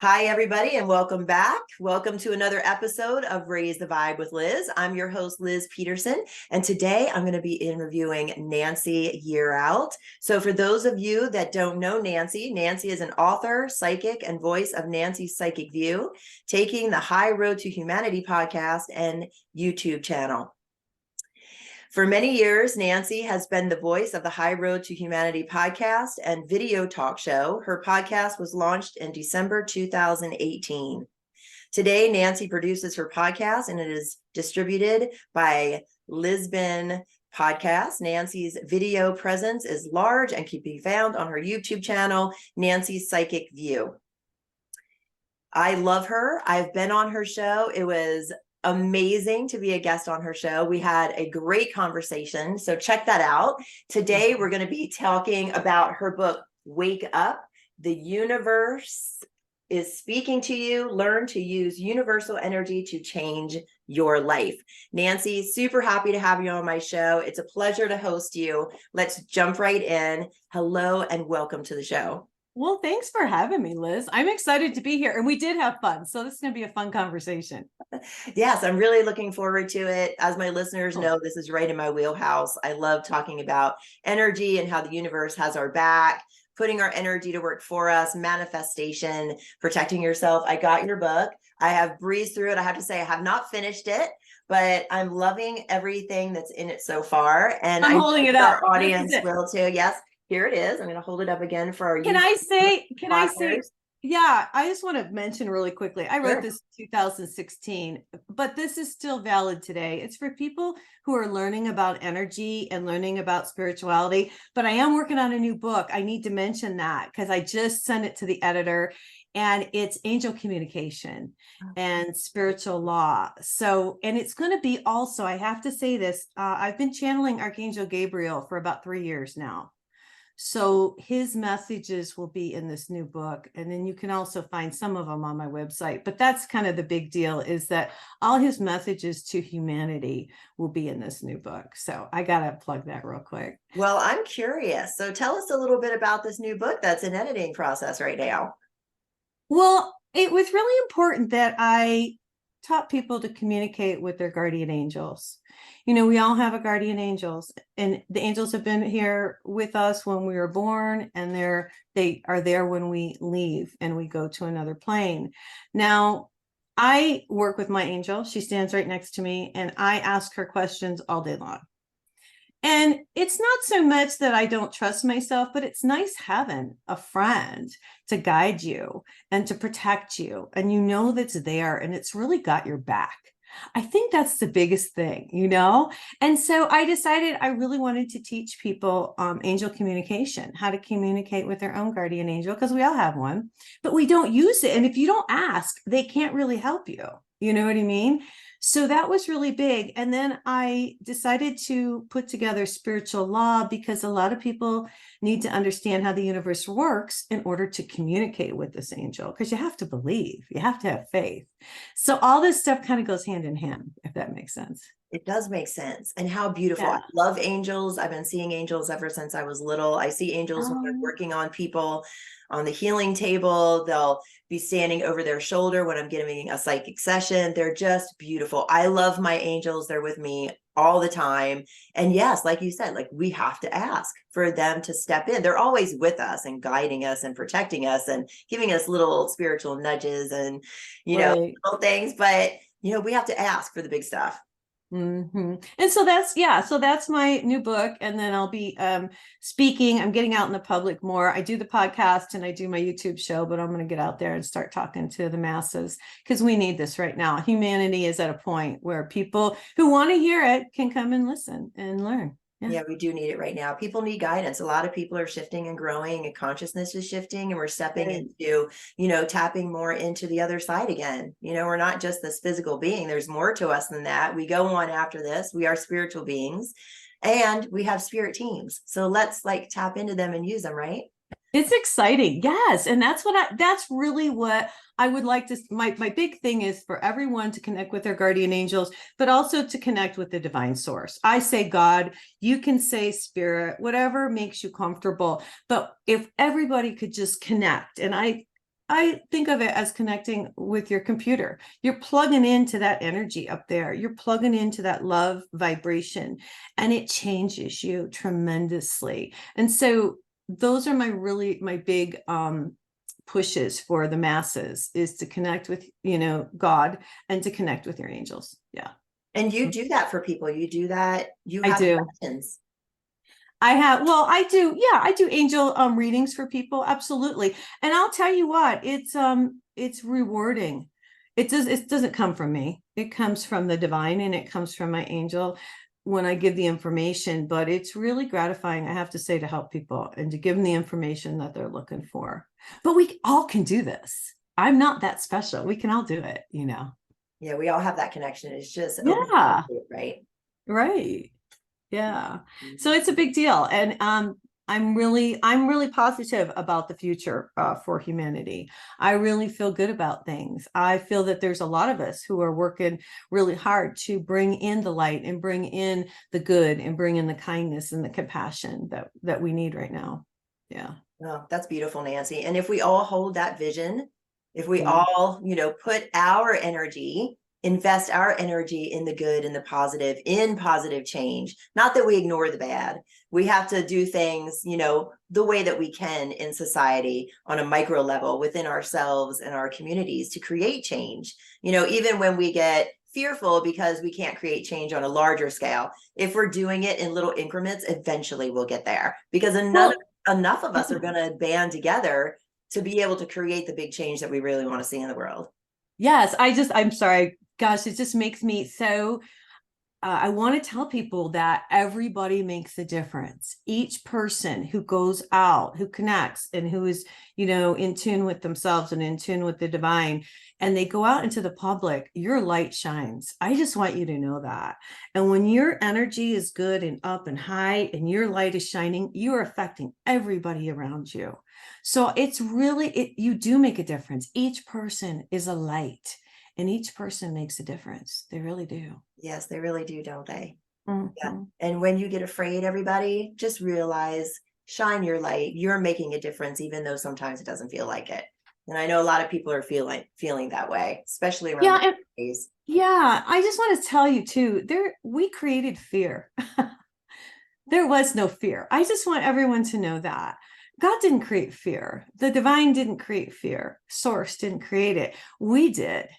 Hi, everybody, and welcome back. Welcome to another episode of Raise the Vibe with Liz. I'm your host, Liz Peterson, and today I'm going to be interviewing Nancy Yearout. So for those of you that don't know Nancy is an author, psychic, and voice of Nancy's Psychic View, taking the High Road to Humanity podcast and YouTube channel. For many years, Nancy has been the voice of the High Road to Humanity podcast and video talk show. Her podcast was launched in December 2018. Today, Nancy produces her podcast and it is distributed by Lisbyn Podcasts. Nancy's video presence is large and can be found on her YouTube channel, Nancy's Psychic View. I love her. I've been on her show. It was amazing to be a guest on her show. We had a great conversation, so check that out. Today, we're going to be talking about her book, Wake Up. The universe is speaking to you. Learn to use universal energy to change your life. Nancy, super happy to have you on my show. It's a pleasure to host you. Let's jump right in. Hello and welcome to the show. Well, thanks for having me, Liz. I'm excited to be here, and we did have fun. So this is going to be a fun conversation. Yes, I'm really looking forward to it. As my listeners know, this is right in my wheelhouse. I love talking about energy and how the universe has our back, putting our energy to work for us, manifestation, protecting yourself. I got your book. I have breezed through it. I have to say, I have not finished it, but I'm loving everything that's in it so far. And I'm holding it up. Our audience will too. Yes. Here it is. I'm going to hold it up again for our Can I say, yeah, I just want to mention really quickly. I wrote this in 2016, but this is still valid today. It's for people who are learning about energy and learning about spirituality, but I am working on a new book. I need to mention that because I just sent it to the editor, and it's angel communication and spiritual law. So, and it's going to be also, I have to say this, I've been channeling Archangel Gabriel for about 3 years now. So his messages will be in this new book. And then you can also find some of them on my website. But that's kind of the big deal, is that all his messages to humanity will be in this new book. So I got to plug that real quick. Well, I'm curious. So tell us a little bit about this new book that's in editing process right now. Well, it was really important that I taught people to communicate with their guardian angels. You know, we all have a guardian angels, and the angels have been here with us when we were born, and they are there when we leave and we go to another plane. Now, I work with my angel. She stands right next to me, and I ask her questions all day long. And it's not so much that I don't trust myself, but it's nice having a friend to guide you and to protect you. And you know that's there, and it's really got your back. I think that's the biggest thing, you know? And so I decided I really wanted to teach people angel communication, how to communicate with their own guardian angel, because we all have one, but we don't use it. And if you don't ask, they can't really help you. You know what I mean? So that was really big. And then I decided to put together spiritual law, because a lot of people need to understand how the universe works in order to communicate with this angel, because you have to believe, you have to have faith. So all this stuff kind of goes hand in hand, if that makes sense. It does make sense. And how beautiful. Yeah. I love angels. I've been seeing angels ever since I was little. I see angels when they're working on people on the healing table. They'll be standing over their shoulder when I'm giving a psychic session. They're just beautiful. I love my angels. They're with me all the time. And yes, like you said, like we have to ask for them to step in. They're always with us and guiding us and protecting us and giving us little spiritual nudges and, you know, little things. But, you know, we have to ask for the big stuff. Mm-hmm. And so that's my new book. And then I'll be speaking. I'm getting out in the public more. I do the podcast and I do my YouTube show, but I'm going to get out there and start talking to the masses, because we need this right now. Humanity is at a point where people who want to hear it can come and listen and learn. Yeah, we do need it right now. People need guidance. A lot of people are shifting and growing, and consciousness is shifting, and we're stepping into, you know, tapping more into the other side again. You know, we're not just this physical being. There's more to us than that. We go on after this. We are spiritual beings, and we have spirit teams. So let's like tap into them and use them, right? It's exciting. Yes. And that's really what I would like to, my big thing is for everyone to connect with their guardian angels, but also to connect with the divine source. I say God, you can say spirit, whatever makes you comfortable. But if everybody could just connect, and I I think of it as connecting with your computer. You're plugging into that energy up there. You're plugging into that love vibration, and it changes you tremendously. And so those are my big pushes for the masses, is to connect with, God, and to connect with your angels. Yeah. And you do that for people. You do that. You I have do. questions. I do. Yeah, I do angel readings for people. Absolutely. And I'll tell you what, it's rewarding. It doesn't come from me. It comes from the divine, and it comes from my angel when I give the information, but it's really gratifying, I have to say, to help people and to give them the information that they're looking for. But we all can do this. I'm not that special. We can all do it, Yeah, we all have that connection. It's just Yeah. right? Right. Yeah. So it's a big deal. And I'm really positive about the future for humanity. I really feel good about things. I feel that there's a lot of us who are working really hard to bring in the light and bring in the good and bring in the kindness and the compassion that we need right now. Yeah. Oh, that's beautiful, Nancy. And if we all hold that vision, if we all, put our energy, invest our energy in the good and the positive, in positive change, not that we ignore the bad. We have to do things, the way that we can in society on a micro level within ourselves and our communities to create change. Even when we get fearful because we can't create change on a larger scale, if we're doing it in little increments, eventually we'll get there, because enough of us are going to band together to be able to create the big change that we really want to see in the world. Yes, I'm sorry. Gosh, it just makes me so, I want to tell people that everybody makes a difference. Each person who goes out, who connects, and who is, in tune with themselves and in tune with the divine, and they go out into the public, your light shines. I just want you to know that. And when your energy is good and up and high and your light is shining, you are affecting everybody around you. So it's really, you do make a difference. Each person is a light. And each person makes a difference. They really do. Yes, they really do, don't they? Mm-hmm. Yeah. And when you get afraid, everybody, just realize, shine your light. You're making a difference, even though sometimes it doesn't feel like it. And I know a lot of people are feeling that way, especially around the days. Yeah, I just want to tell you too, we created fear. There was no fear. I just want everyone to know that. God didn't create fear. The divine didn't create fear. Source didn't create it. We did.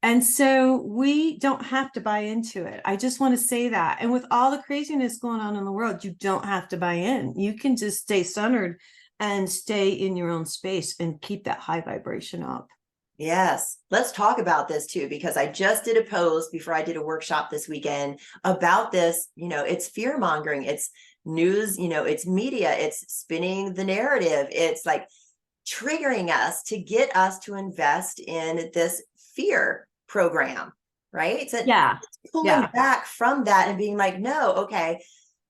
And so we don't have to buy into it. I just want to say that. And with all the craziness going on in the world, you don't have to buy in. You can just stay centered and stay in your own space and keep that high vibration up. Yes. Let's talk about this too, because I just did a post before I did a workshop this weekend about this. It's fear mongering. It's news, it's media, it's spinning the narrative. It's like triggering us to get us to invest in this fear program, right? So it's pulling back from that and being like, no, okay,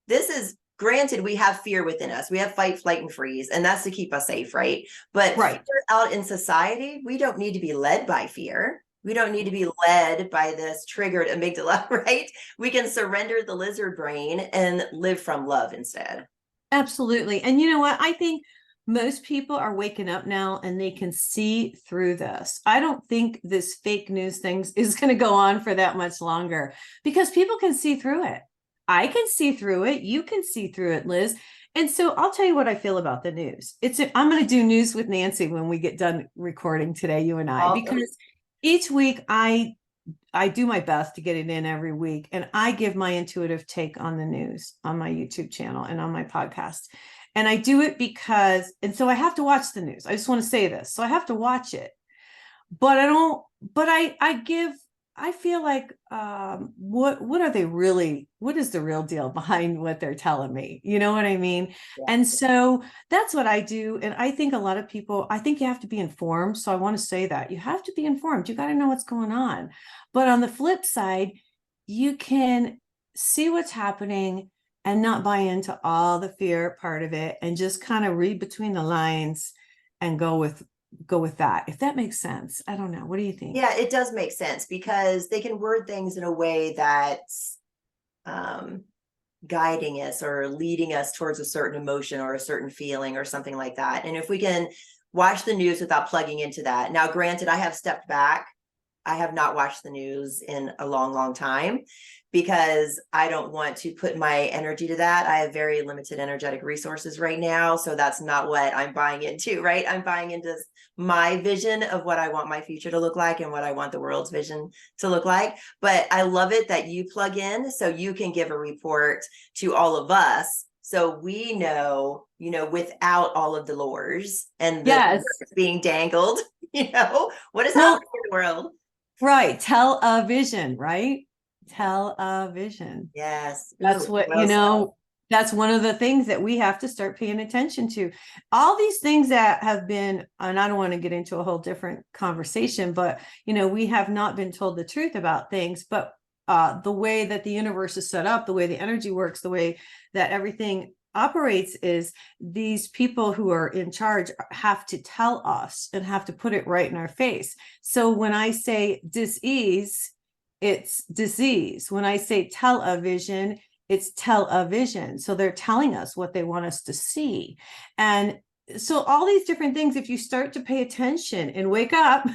this is granted, we have fear within us. We have fight, flight, and freeze, and that's to keep us safe, right? But fear out in society, we don't need to be led by fear. We don't need to be led by this triggered amygdala, right? We can surrender the lizard brain and live from love instead. Absolutely. And you know what? I think most people are waking up now and they can see through this. I don't think this fake news thing is going to go on for that much longer, because people can see through it. I can see through it. You can see through it, Liz. And so I'll tell you what I feel about the news. I'm going to do news with Nancy when we get done recording today, you and I, because each week I do my best to get it in every week. And I give my intuitive take on the news on my YouTube channel and on my podcast. And I do it because, and so I have to watch the news. I just want to say this. So I have to watch it, but I feel like, what are they really, what is the real deal behind what they're telling me? You know what I mean? Yeah. And so that's what I do. And I think a lot of people, I think you have to be informed. So I want to say that you have to be informed. You got to know what's going on. But on the flip side, you can see what's happening and not buy into all the fear part of it, and just kind of read between the lines and go with that, if that makes sense. I don't know. What do you think? Yeah, it does make sense, because they can word things in a way that's guiding us or leading us towards a certain emotion or a certain feeling or something like that. And if we can watch the news without plugging into that. Now, granted, I have stepped back. I have not watched the news in a long, long time because I don't want to put my energy to that. I have very limited energetic resources right now. So that's not what I'm buying into, right? I'm buying into my vision of what I want my future to look like and what I want the world's vision to look like. But I love it that you plug in so you can give a report to all of us. So we know, without all of the lures and the being dangled, what is happening in the world. Right. Television, right? Television. Yes. That's what, that's one of the things that we have to start paying attention to. All these things that have been, and I don't want to get into a whole different conversation, but, we have not been told the truth about things, but the way that the universe is set up, the way the energy works, the way that everything operates is these people who are in charge have to tell us and have to put it right in our face. So when I say disease, it's disease. When I say television, it's television. So they're telling us what they want us to see. And so all these different things, if you start to pay attention and wake up,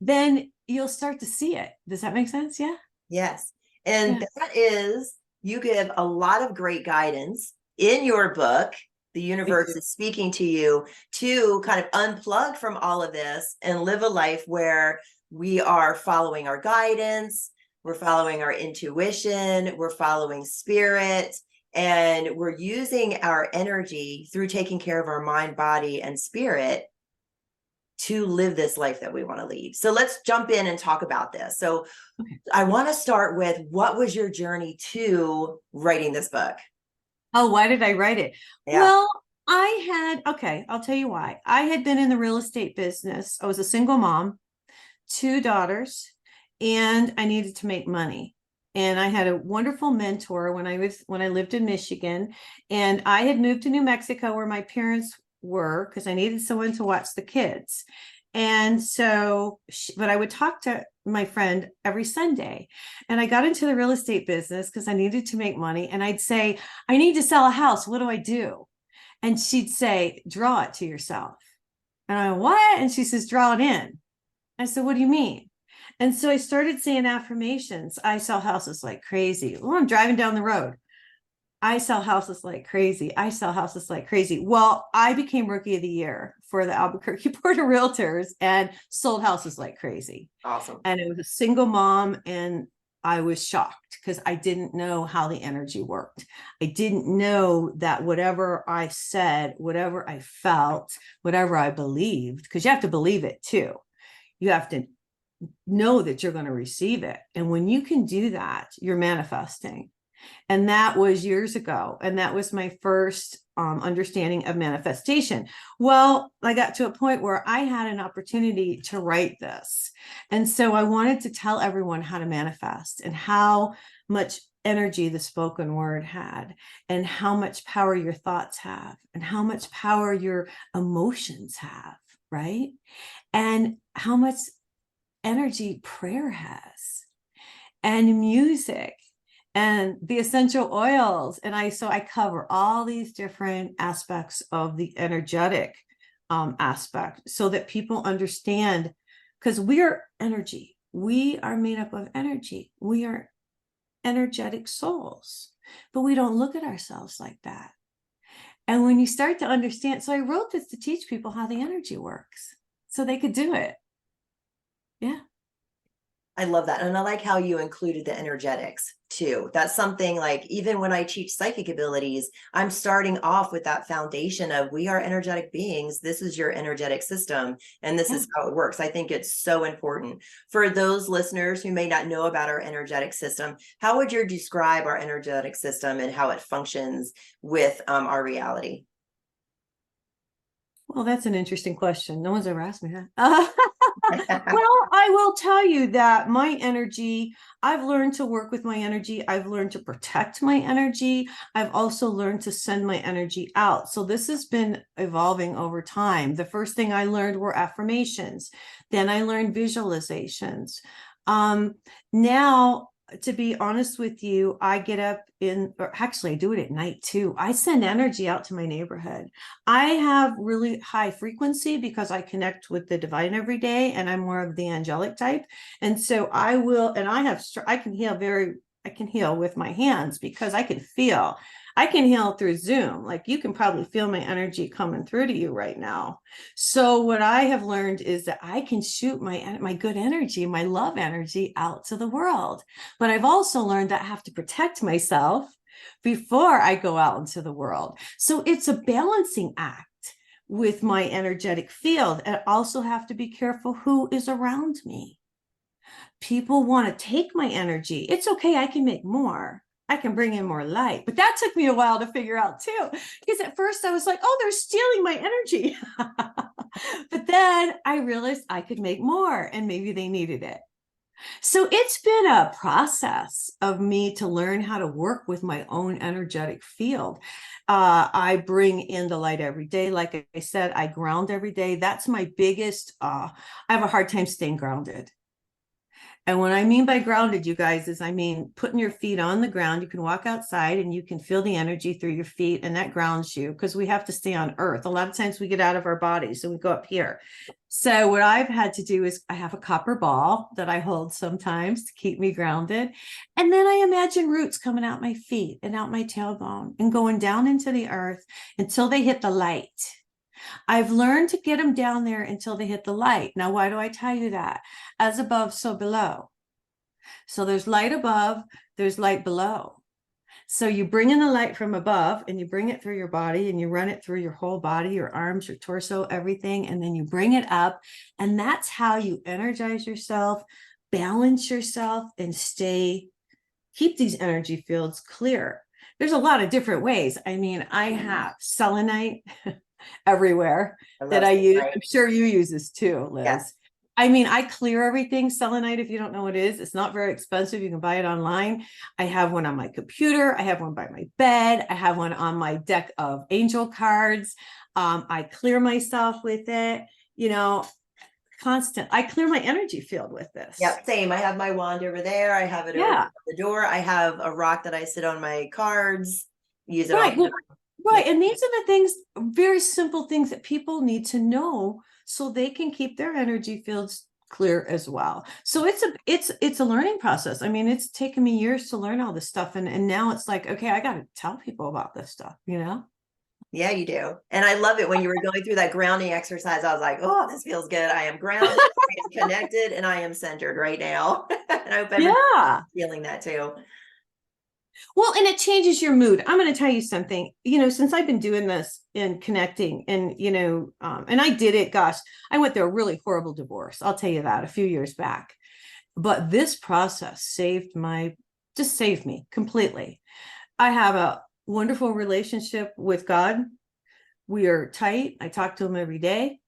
then you'll start to see it. Does that make sense? Yeah. Yes. And that is, you give a lot of great guidance in your book. The universe is speaking to you to kind of unplug from all of this and live a life where we are following our guidance, we're following our intuition, we're following spirit, and we're using our energy through taking care of our mind, body, and spirit to live this life that we want to lead. So let's jump in and talk about this. So I want to start with, what was your journey to writing this book? Oh, why did I write it? Yeah. Well, I'll tell you why. I had been in the real estate business. I was a single mom, 2 daughters, and I needed to make money. And I had a wonderful mentor when I lived in Michigan, and I had moved to New Mexico where my parents were because I needed someone to watch the kids. And so, but I would talk to my friend every Sunday, and I got into the real estate business because I needed to make money. And I'd say, I need to sell a house. What do I do? And she'd say, draw it to yourself. And I, what? And she says, draw it in. I said, what do you mean? And so I started saying affirmations. I sell houses like crazy. Well, I'm driving down the road. I sell houses like crazy. I sell houses like crazy. Well, I became Rookie of the Year for the Albuquerque Board of Realtors and sold houses like crazy. Awesome. And it was a single mom, and I was shocked because I didn't know how the energy worked. I didn't know that whatever I said, whatever I felt, whatever I believed, because you have to believe it too. You have to know that you're going to receive it. And when you can do that, you're manifesting. And that was years ago. And that was my first understanding of manifestation. Well, I got to a point where I had an opportunity to write this. And so I wanted to tell everyone how to manifest and how much energy the spoken word had, and how much power your thoughts have, and how much power your emotions have, right? And how much energy prayer has, and music, and the essential oils. And I cover all these different aspects of the energetic aspect so that people understand, because we are energy. We are made up of energy. We are energetic souls, but we don't look at ourselves like that. And when you start to understand, so I wrote this to teach people how the energy works so they could do it. Yeah. I love that. And I like how you included the energetics too. That's something like, even when I teach psychic abilities, I'm starting off with that foundation of, we are energetic beings. This is your energetic system, and this is how it works. I think it's so important for those listeners who may not know about our energetic system. How would you describe our energetic system and how it functions with our reality? Well, that's an interesting question. No one's ever asked me that. Well, I will tell you that my energy, I've learned to work with my energy. I've learned to protect my energy. I've also learned to send my energy out. So this has been evolving over time. The first thing I learned were affirmations. Then I learned visualizations. Now to be honest with you, I get up or actually I do it at night too. I send energy out to my neighborhood. I have really high frequency because I connect with the divine every day, and I'm more of the angelic type. And so I will, and I can heal with my hands because I can heal through Zoom. Like you can probably feel my energy coming through to you right now. So what I have learned is that I can shoot my good energy, my love energy out to the world. But I've also learned that I have to protect myself before I go out into the world. So it's a balancing act with my energetic field. And I also have to be careful who is around me. People want to take my energy. It's okay. I can make more. I can bring in more light. But that took me a while to figure out too. Because at first I was like, oh, they're stealing my energy. But then I realized I could make more and maybe they needed it. So it's been a process of me to learn how to work with my own energetic field. I bring in the light every day. Like I said, I ground every day. That's my biggest, I have a hard time staying grounded. And what I mean by grounded, you guys, is I mean putting your feet on the ground. You can walk outside and you can feel the energy through your feet, and that grounds you because we have to stay on earth. A lot of times we get out of our bodies, so we go up here. So what I've had to do is I have a copper ball that I hold sometimes to keep me grounded. And then I imagine roots coming out my feet and out my tailbone and going down into the earth until they hit the light. I've learned to get them down there until they hit the light. Now, why do I tell you that? As above, so below. So there's light above, there's light below. So you bring in the light from above and you bring it through your body and you run it through your whole body, your arms, your torso, everything. And then you bring it up. And that's how you energize yourself, balance yourself, and keep these energy fields clear. There's a lot of different ways. I mean, I have selenite everywhere that I use. I'm sure you use this too, Liz. Yes. I mean, I clear everything. Selenite, if you don't know what it is, it's not very expensive. You can buy it online. I have one on my computer. I have one by my bed. I have one on my deck of angel cards. I clear myself with it, constant. I clear my energy field with this. Yep, same. I have my wand over there. I have it over the door. I have a rock that I sit on my cards. Use it all. Right. And these are the things, very simple things that people need to know so they can keep their energy fields clear as well. So it's a learning process. I mean, it's taken me years to learn all this stuff. And now it's like, okay, I got to tell people about this stuff, Yeah, you do. And I love it when you were going through that grounding exercise. I was like, oh, this feels good. I am grounded, I am connected, and I am centered right now. And I hope everyone's feeling that too. Well, and it changes your mood. I'm going to tell you something, since I've been doing this and connecting and, and I did it, gosh, I went through a really horrible divorce. I'll tell you that a few years back, but this process saved me completely. I have a wonderful relationship with God. We are tight. I talk to him every day.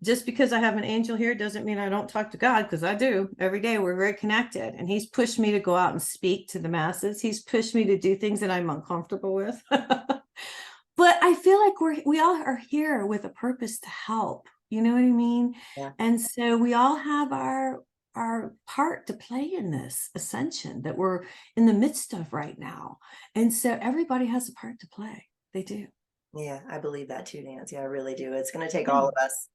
Just because I have an angel here doesn't mean I don't talk to God, because I do every day. We're very connected, and he's pushed me to go out and speak to the masses. He's pushed me to do things that I'm uncomfortable with. But I feel like we all are here with a purpose to help. You know what I mean? Yeah. And so we all have our part to play in this ascension that we're in the midst of right now. And so everybody has a part to play. They do. Yeah, I believe that too, Nancy. I really do. It's going to take all of us,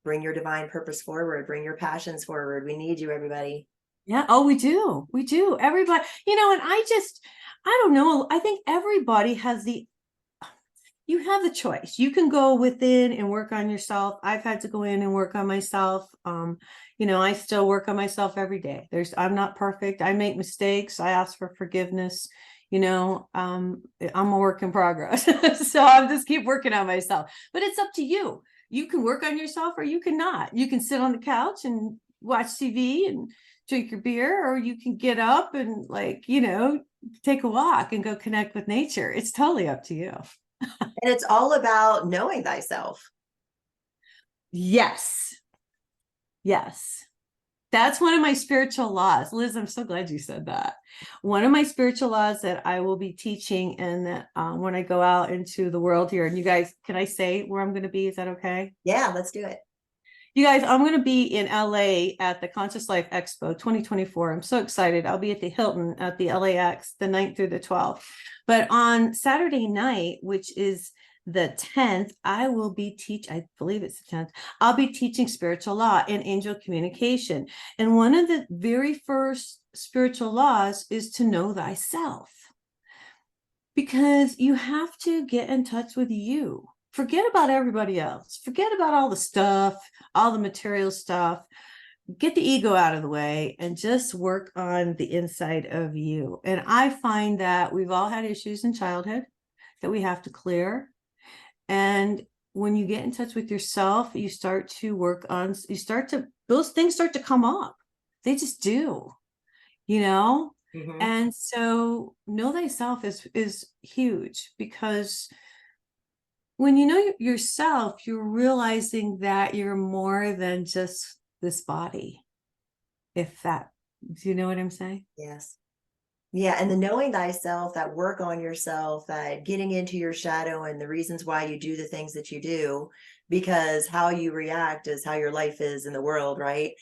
bring your divine purpose forward, bring your passions forward. We need you, everybody. Yeah. Oh, we do. We do. Everybody, and I don't know. I think everybody you have the choice. You can go within and work on yourself. I've had to go in and work on myself. I still work on myself every day. I'm not perfect. I make mistakes. I ask for forgiveness. I'm a work in progress. So I'll just keep working on myself, but it's up to you. You can work on yourself or you cannot. You can sit on the couch and watch TV and drink your beer, or you can get up and take a walk and go connect with nature. It's totally up to you. And it's all about knowing thyself. Yes. That's one of my spiritual laws. Liz, I'm so glad you said that. One of my spiritual laws that I will be teaching, and that when I go out into the world here, and you guys, can I say where I'm going to be? Is that okay? Yeah, let's do it. You guys, I'm going to be in LA at the Conscious Life Expo 2024. I'm so excited. I'll be at the Hilton at the LAX the 9th through the 12th. But on Saturday night, which is the 10th, I will be I believe it's the 10th. I'll be teaching spiritual law and angel communication. And one of the very first spiritual laws is to know thyself. Because you have to get in touch with you. Forget about everybody else. Forget about all the stuff, all the material stuff. Get the ego out of the way and just work on the inside of you. And I find that we've all had issues in childhood that we have to clear. And when you get in touch with yourself, you start to work on, those things start to come up. They just do, you know? Mm-hmm. And so know thyself is huge, because when you know yourself, you're realizing that you're more than just this body. Do you know what I'm saying? Yes. Yeah. And the knowing thyself, that work on yourself, that getting into your shadow and the reasons why you do the things that you do, because how you react is how your life is in the world, right?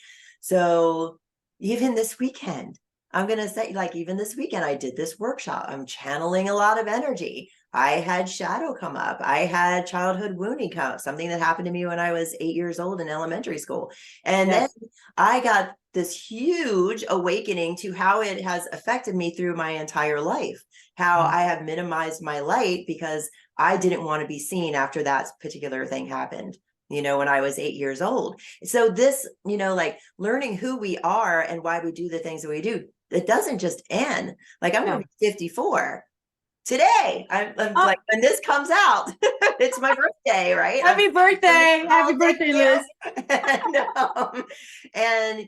So even this weekend, I'm going to say, like, even this weekend, I did this workshop. I'm channeling a lot of energy. I had shadow come up. I had childhood wounding come up, something that happened to me when I was 8 years old in elementary school. And Yes. then I got this huge awakening to how it has affected me through my entire life, how I have minimized my light because I didn't want to be seen after that particular thing happened, when I was 8 years old. So this, like learning who we are and why we do the things that we do, it doesn't just end. Like I'm going to be 54 today. I'm like, when this comes out, it's my birthday, right? Happy birthday. Happy birthday, Liz. And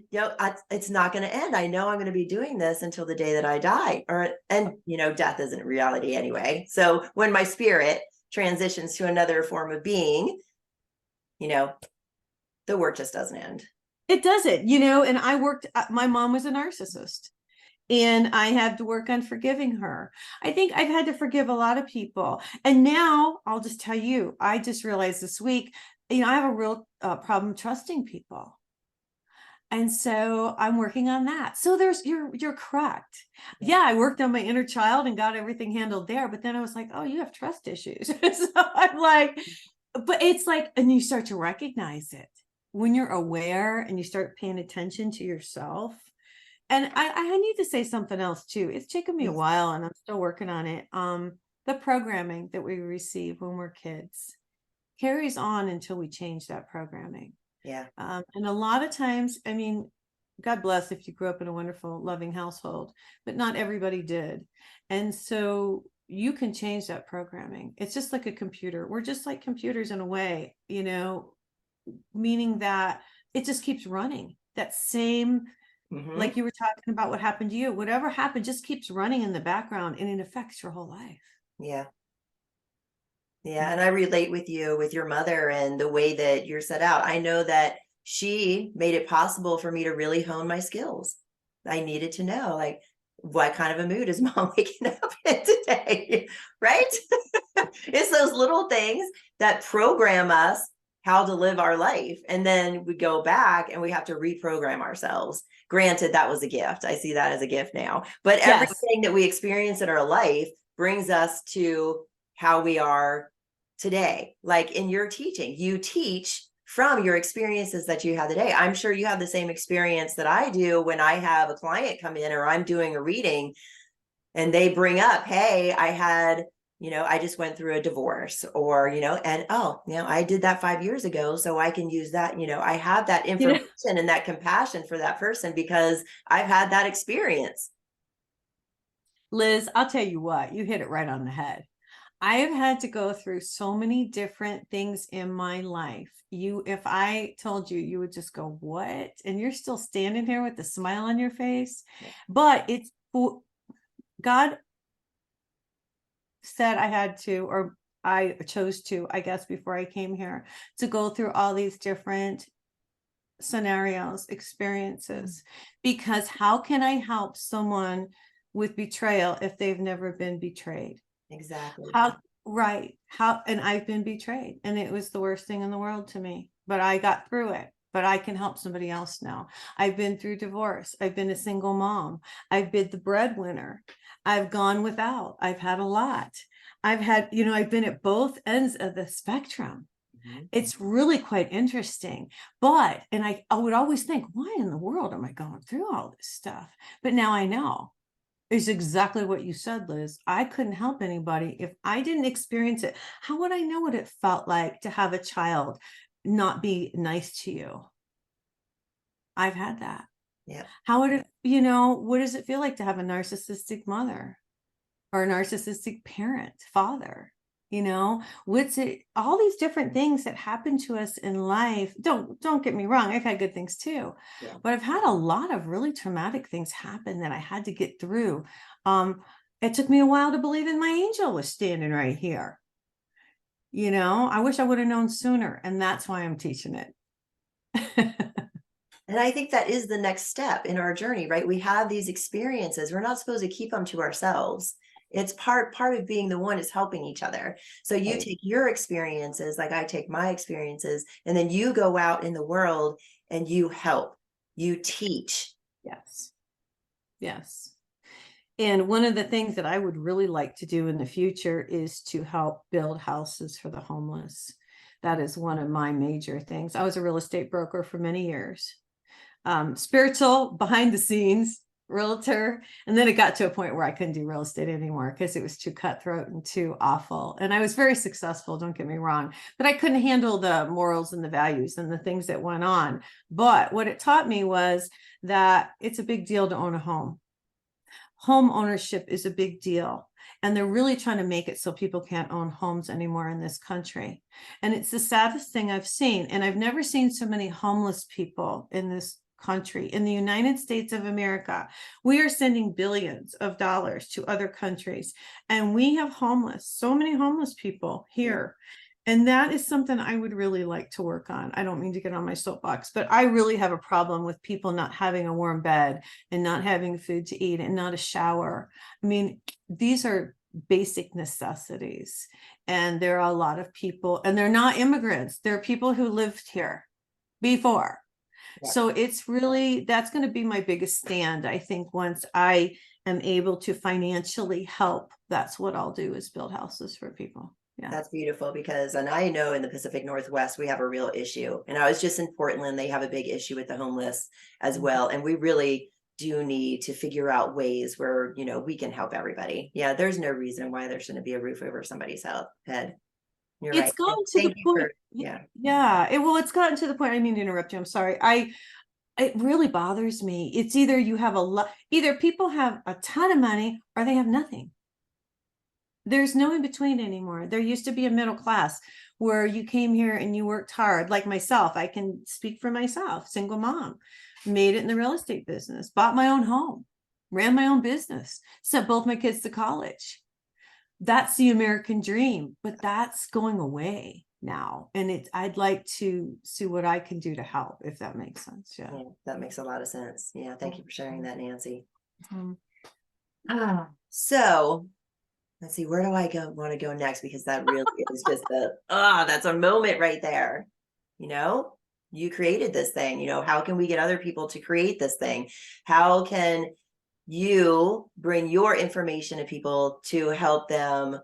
it's not going to end. I know I'm going to be doing this until the day that I die, and death isn't reality anyway. So when my spirit transitions to another form of being, the work just doesn't end. It doesn't, and my mom was a narcissist. And I had to work on forgiving her. I think I've had to forgive a lot of people. And now I'll just tell you, I just realized this week, I have a real problem trusting people. And so I'm working on that. So you're correct. Yeah, I worked on my inner child and got everything handled there. But then I was like, oh, you have trust issues. So I'm like, but it's like, and you start to recognize it when you're aware and you start paying attention to yourself. And I need to say something else too. It's taken me a while and I'm still working on it. The programming that we receive when we're kids carries on until we change that programming. Yeah. And a lot of times, God bless if you grew up in a wonderful, loving household, but not everybody did. And so you can change that programming. It's just like a computer. We're just like computers in a way, meaning that it just keeps running. That same like you were talking about what happened to you, whatever happened just keeps running in the background and it affects your whole life. Yeah. Yeah. And I relate with you, with your mother and the way that you're set out. I know that she made it possible for me to really hone my skills. I needed to know, like, what kind of a mood is mom waking up in today? Right? It's those little things that program us how to live our life. And then we go back and we have to reprogram ourselves. Granted, that was a gift. I see that as a gift now. But everything that we experience in our life brings us to how we are today. Like in your teaching, you teach from your experiences that you have today. I'm sure you have the same experience that I do when I have a client come in or I'm doing a reading and they bring up, hey, I had, I just went through a divorce or, and I did that 5 years ago. So I can use that, I have that information and that compassion for that person because I've had that experience. Liz, I'll tell you what, you hit it right on the head. I have had to go through so many different things in my life. If I told you, you would just go, what? And you're still standing here with a smile on your face. Yeah. But God said I had to, or I chose to, I guess, before I came here, to go through all these different scenarios, experiences, because how can I help someone with betrayal if they've never been betrayed? Exactly. And I've been betrayed and it was the worst thing in the world to me, but I got through it. but I can help somebody else now. I've been through divorce. I've been a single mom. I've been the breadwinner. I've gone without. I've had a lot. I've had, I've been at both ends of the spectrum. It's really quite interesting. And I would always think, why in the world am I going through all this stuff? But now I know. It's exactly what you said, Liz. I couldn't help anybody if I didn't experience it. How would I know what it felt like to have a child not be nice to you? I've had that. Yeah. How would it, what does it feel like to have a narcissistic mother or a narcissistic parent, father? What's it, all these different things that happen to us in life. Don't get me wrong, I've had good things too. Yeah. But I've had a lot of really traumatic things happen that I had to get through. It took me a while to believe in my angel was standing right here. I wish I would have known sooner, and that's why I'm teaching it. And I think that is the next step in our journey, right? We have these experiences. We're not supposed to keep them to ourselves. It's part of being the one is helping each other. So you take your experiences, like I take my experiences, and then you go out in the world and you help, you teach. Yes. Yes. And one of the things that I would really like to do in the future is to help build houses for the homeless. That is one of my major things. I was a real estate broker for many years. Spiritual, behind the scenes realtor. And then it got to a point where I couldn't do real estate anymore because it was too cutthroat and too awful. And I was very successful, don't get me wrong, but I couldn't handle the morals and the values and the things that went on. But what it taught me was that it's a big deal to own a home. Home ownership is a big deal. And they're really trying to make it so people can't own homes anymore in this country. And it's the saddest thing I've seen. And I've never seen so many homeless people in this country. In the United States of America, we are sending billions of dollars to other countries. And we have so many homeless people here. And that is something I would really like to work on. I don't mean to get on my soapbox, but I really have a problem with people not having a warm bed and not having food to eat and not a shower. I mean, these are basic necessities. And there are a lot of people, and they're not immigrants. They're people who lived here before. Yeah. So it's really, that's going to be my biggest stand. I think once I am able to financially help, that's what I'll do, is build houses for people. Yeah. That's beautiful, because, and I know in the Pacific Northwest, we have a real issue. And I was just in Portland, they have a big issue with the homeless as well. And we really do need to figure out ways where, we can help everybody. Yeah, there's no reason why there shouldn't be a roof over somebody's head. You're it's right. gotten to the point. It's gotten to the point. I mean to interrupt you. I'm sorry. It really bothers me. It's either you have either people have a ton of money or they have nothing. There's no in between anymore. There used to be a middle class where you came here and you worked hard, like myself. I can speak for myself, single mom, made it in the real estate business, bought my own home, ran my own business, sent both my kids to college. That's the American dream, but that's going away now. And I'd like to see what I can do to help, if that makes sense. Yeah, that makes a lot of sense. Yeah. Thank you for sharing that, Nancy. Mm-hmm. So let's see, where do I want to go next? Because that really is just that's a moment right there. You created this thing, how can we get other people to create this thing? How can you bring your information to people to help them,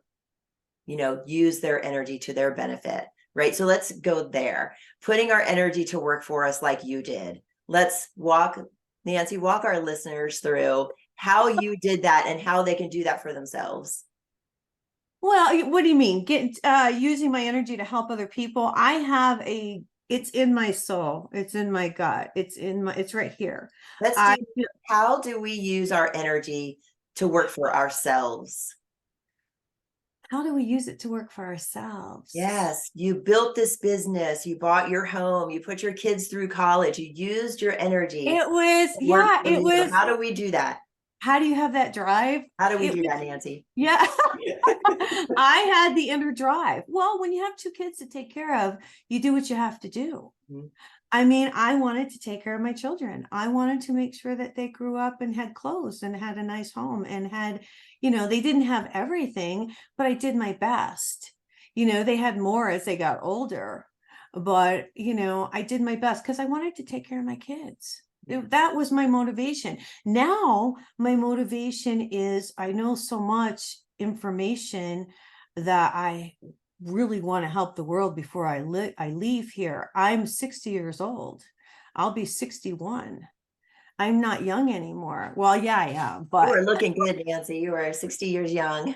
use their energy to their benefit, right? So let's go there, putting our energy to work for us like you did. Let's Nancy, walk our listeners through how you did that and how they can do that for themselves. Well, what do you mean? Using my energy to help other people? It's in my soul. It's in my gut. It's right here. How do we use our energy to work for ourselves? How do we use it to work for ourselves? Yes. You built this business. You bought your home. You put your kids through college. You used your energy. It was. How do we do that? How do you have that drive? How do we do that, Nancy? Yeah. I had the inner drive. Well, when you have two kids to take care of, you do what you have to do. Mm-hmm. I mean, I wanted to take care of my children. I wanted to make sure that they grew up and had clothes and had a nice home and had, they didn't have everything, but I did my best. They had more as they got older. but I did my best because I wanted to take care of my kids. That was my motivation. Now my motivation is I know so much information that I really want to help the world before I leave here. I'm 60 years old. I'll be 61. I'm not young anymore. Well, yeah, I am, You but are looking good, Nancy. You are 60 years young.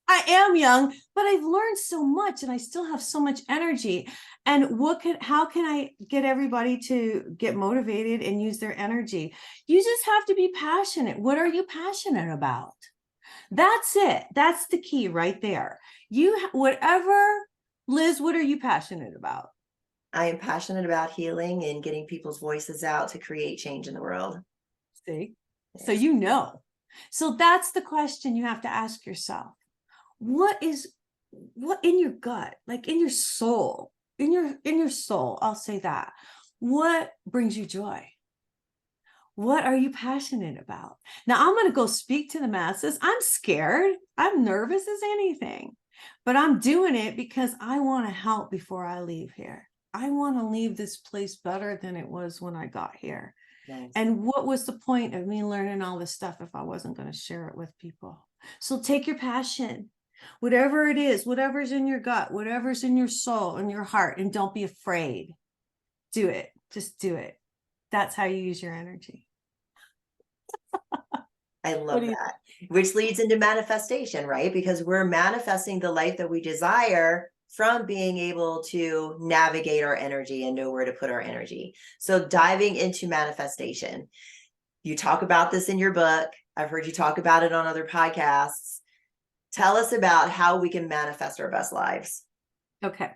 I am young, but I've learned so much and I still have so much energy. And how can I get everybody to get motivated and use their energy? You just have to be passionate. What are you passionate about? That's it. That's the key right there. Liz, what are you passionate about? I am passionate about healing and getting people's voices out to create change in the world. See? Yes. So So that's the question you have to ask yourself. What in your gut, like in your soul, in your soul, I'll say that. What brings you joy? What are you passionate about? Now I'm going to go speak to the masses. I'm scared. I'm nervous as anything, but I'm doing it because I want to help before I leave here. I want to leave this place better than it was when I got here. Nice. And what was the point of me learning all this stuff if I wasn't going to share it with people? So take your passion, whatever it is, whatever's in your gut, whatever's in your soul and your heart, and don't be afraid. Do it. Just do it. That's how you use your energy. I love that, which leads into manifestation, right? Because we're manifesting the life that we desire from being able to navigate our energy and know where to put our energy. So diving into manifestation, you talk about this in your book. I've heard you talk about it on other podcasts. Tell us about how we can manifest our best lives. Okay.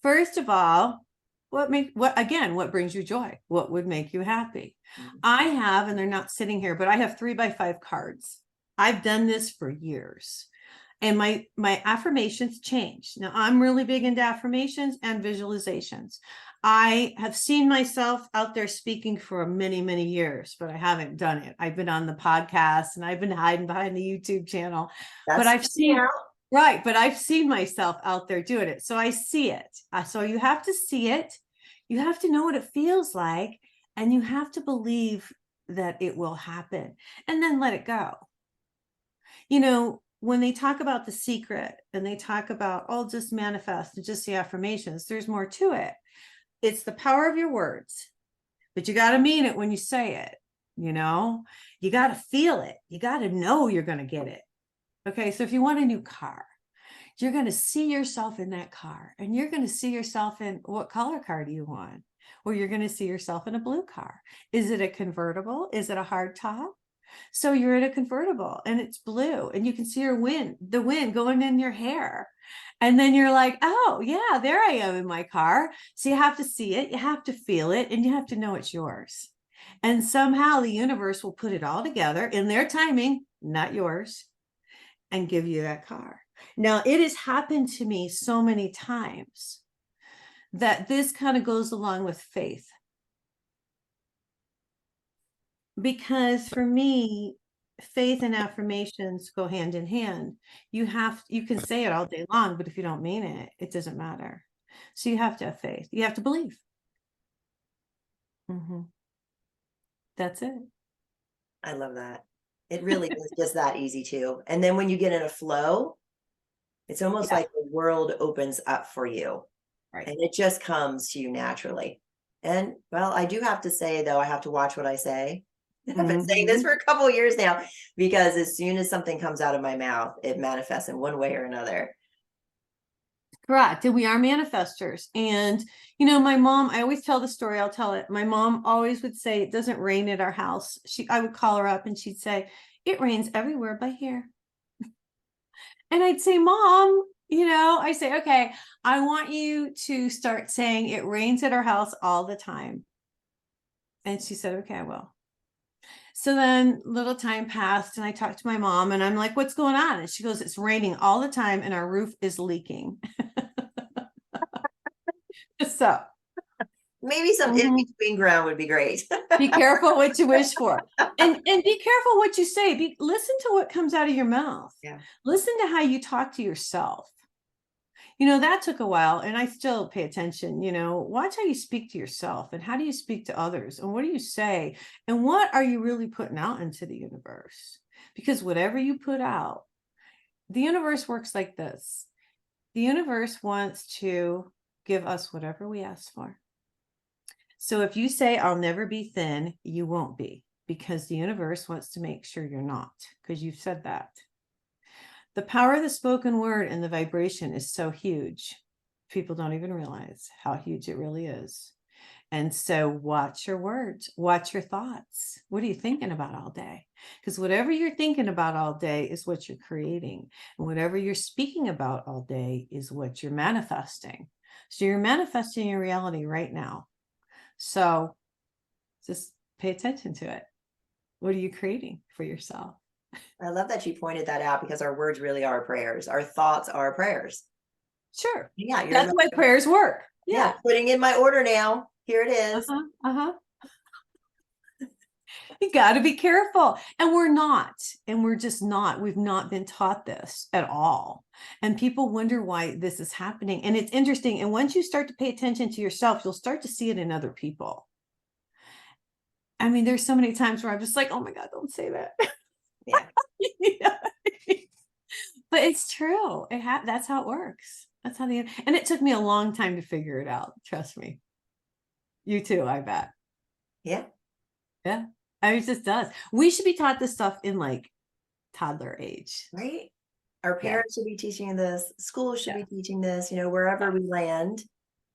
First of all, what brings you joy? What would make you happy? Mm-hmm. I have, and they're not sitting here, but I have 3x5 cards. I've done this for years. And my affirmations change. Now I'm really big into affirmations and visualizations. I have seen myself out there speaking for many, many years, but I haven't done it. I've been on the podcast and I've been hiding behind the YouTube channel, but I've seen myself out there doing it. So I see it. So you have to see it. You have to know what it feels like, and you have to believe that it will happen, and then let it go. When they talk about the secret and they talk about, just manifest and just the affirmations, there's more to it. It's the power of your words, but you got to mean it when you say it. You got to feel it. You got to know you're going to get it. Okay. So if you want a new car, you're going to see yourself in that car, and you're going to see yourself in what color car do you want? Or you're going to see yourself in a blue car. Is it a convertible? Is it a hard top? So you're in a convertible and it's blue, and you can see the wind going in your hair. And then you're like, oh yeah, there I am in my car. So you have to see it, you have to feel it, and you have to know it's yours. And somehow the universe will put it all together in their timing, not yours, and give you that car. Now, it has happened to me so many times that this kind of goes along with faith. Because for me, faith and affirmations go hand in hand. You can say it all day long, but if you don't mean it, it doesn't matter. So you have to have faith. You have to believe. Mm-hmm. That's it. I love that. It really is just that easy too. And then when you get in a flow, it's almost like the world opens up for you. Right. And it just comes to you naturally. And well, I do have to say though, I have to watch what I say. I've been saying this for a couple of years now, because as soon as something comes out of my mouth, it manifests in one way or another. Correct. And we are manifestors. And, my mom, I always tell the story. I'll tell it. My mom always would say, it doesn't rain at our house. I would call her up and she'd say, it rains everywhere but here. And I'd say, Mom, I say, okay, I want you to start saying it rains at our house all the time. And she said, okay, I will. So then little time passed and I talked to my mom and I'm like, what's going on? And she goes, it's raining all the time and our roof is leaking. So maybe some in-between ground would be great. Be careful what you wish for. And be careful what you say. Listen to what comes out of your mouth. Yeah. Listen to how you talk to yourself. That took a while, and I still pay attention. Watch how you speak to yourself, and how do you speak to others, and what do you say, and what are you really putting out into the universe? Because whatever you put out, the universe works like this. The universe wants to give us whatever we ask for. So if you say, I'll never be thin, you won't be, because the universe wants to make sure you're not, because you've said that. The power of the spoken word and the vibration is so huge. People don't even realize how huge it really is. And so watch your words, watch your thoughts. What are you thinking about all day? Because whatever you're thinking about all day is what you're creating. And whatever you're speaking about all day is what you're manifesting. So you're manifesting your reality right now. So just pay attention to it. What are you creating for yourself? I love that you pointed that out, because our words really are prayers. Our thoughts are prayers. Sure. Yeah. That's why prayers work. Yeah. Putting in my order now. Here it is. You got to be careful. And we're just not. We've not been taught this at all. And people wonder why this is happening. And it's interesting. And once you start to pay attention to yourself, you'll start to see it in other people. I mean, there's so many times where I'm just like, oh my God, don't say that. Yeah. But it's true. That's how it works. That's how and it took me a long time to figure it out. Trust me. You too, I bet. Yeah. Yeah. It just does. We should be taught this stuff in like toddler age. Right. Our parents should be teaching this. Schools should be teaching this, wherever we land,